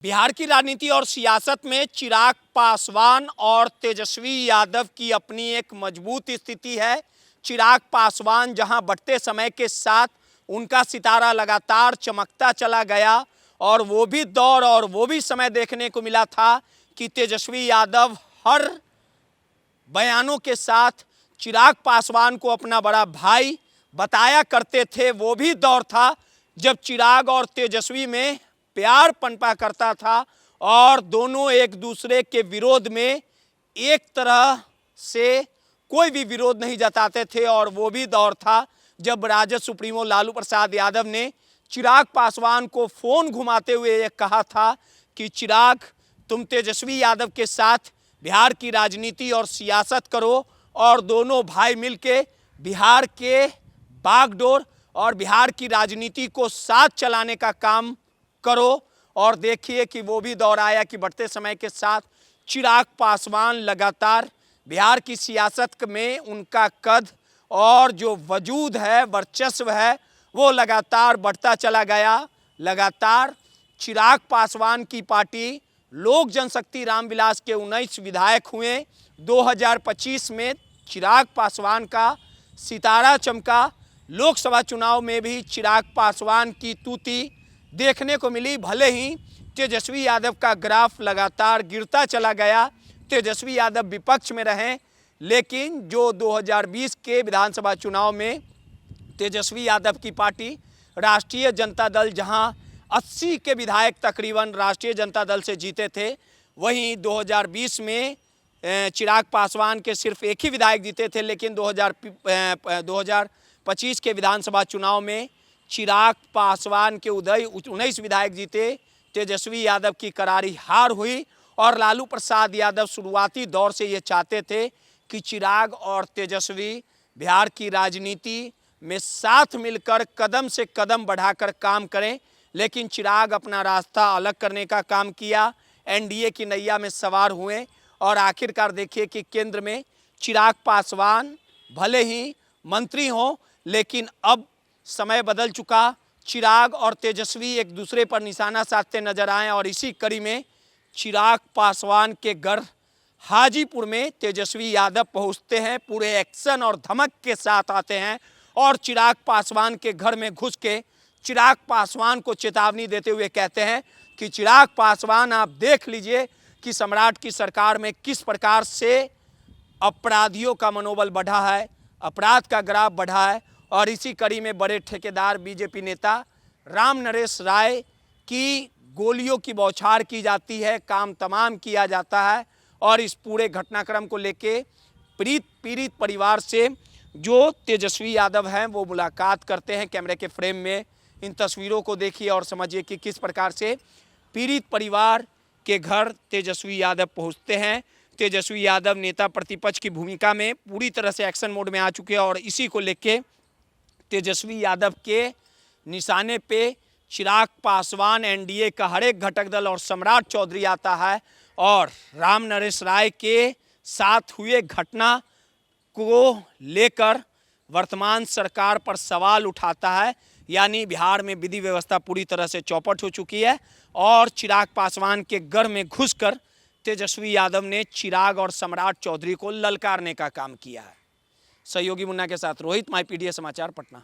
बिहार की राजनीति और सियासत में चिराग पासवान और तेजस्वी यादव की अपनी एक मजबूत स्थिति है। चिराग पासवान जहां बढ़ते समय के साथ उनका सितारा लगातार चमकता चला गया और वो भी दौर और वो भी समय देखने को मिला था कि तेजस्वी यादव हर बयानों के साथ चिराग पासवान को अपना बड़ा भाई बताया करते थे। वो भी दौर था जब चिराग और तेजस्वी में प्यार पनपा करता था और दोनों एक दूसरे के विरोध में एक तरह से कोई भी विरोध नहीं जताते थे। और वो भी दौर था जब राजद सुप्रीमो लालू प्रसाद यादव ने चिराग पासवान को फोन घुमाते हुए ये कहा था कि चिराग, तुम तेजस्वी यादव के साथ बिहार की राजनीति और सियासत करो और दोनों भाई मिलके बिहार के बागडोर और बिहार की राजनीति को साथ चलाने का काम करो। और देखिए कि वो भी दौर आया कि बढ़ते समय के साथ चिराग पासवान लगातार बिहार की सियासत में उनका कद और जो वजूद है, वर्चस्व है, वो लगातार बढ़ता चला गया। लगातार चिराग पासवान की पार्टी लोक जनशक्ति रामविलास के 19 विधायक हुए। 2025 में चिराग पासवान का सितारा चमका। लोकसभा चुनाव में भी चिराग पासवान की तूती देखने को मिली। भले ही तेजस्वी यादव का ग्राफ लगातार गिरता चला गया, तेजस्वी यादव विपक्ष में रहे, लेकिन जो 2020 के विधानसभा चुनाव में तेजस्वी यादव की पार्टी राष्ट्रीय जनता दल जहां 80 के विधायक तकरीबन राष्ट्रीय जनता दल से जीते थे, वहीं 2020 में चिराग पासवान के सिर्फ एक ही विधायक जीते थे। लेकिन 2025 के विधानसभा चुनाव में चिराग पासवान के 19 विधायक जीते, तेजस्वी यादव की करारी हार हुई। और लालू प्रसाद यादव शुरुआती दौर से ये चाहते थे कि चिराग और तेजस्वी बिहार की राजनीति में साथ मिलकर कदम से कदम बढ़ाकर काम करें, लेकिन चिराग अपना रास्ता अलग करने का काम किया, एनडीए की नैया में सवार हुए और आखिरकार देखिए कि केंद्र में चिराग पासवान भले ही मंत्री हों, लेकिन अब समय बदल चुका। चिराग और तेजस्वी एक दूसरे पर निशाना साधते नजर आए और इसी कड़ी में चिराग पासवान के घर हाजीपुर में तेजस्वी यादव पहुंचते हैं, पूरे एक्शन और धमक के साथ आते हैं और चिराग पासवान के घर में घुस के चिराग पासवान को चेतावनी देते हुए कहते हैं कि चिराग पासवान, आप देख लीजिए कि सम्राट की सरकार में किस प्रकार से अपराधियों का मनोबल बढ़ा है, अपराध का ग्राफ बढ़ा है। और इसी कड़ी में बड़े ठेकेदार बीजेपी नेता राम नरेश राय की गोलियों की बौछार की जाती है, काम तमाम किया जाता है। और इस पूरे घटनाक्रम को लेके पीड़ित परिवार से जो तेजस्वी यादव हैं वो मुलाकात करते हैं। कैमरे के फ्रेम में इन तस्वीरों को देखिए और समझिए कि किस प्रकार से पीड़ित परिवार के घर तेजस्वी यादव पहुंचते हैं। तेजस्वी यादव नेता प्रतिपक्ष की भूमिका में पूरी तरह से एक्शन मोड में आ चुके हैं और इसी को लेके तेजस्वी यादव के निशाने पे चिराग पासवान, एनडीए का हर एक घटक दल और सम्राट चौधरी आता है और राम नरेश राय के साथ हुए घटना को लेकर वर्तमान सरकार पर सवाल उठाता है। यानी बिहार में विधि व्यवस्था पूरी तरह से चौपट हो चुकी है और चिराग पासवान के घर में घुसकर तेजस्वी यादव ने चिराग और सम्राट चौधरी को ललकारने का काम किया है। सहयोगी मुन्ना के साथ रोहित, माई पीडीए समाचार, पटना।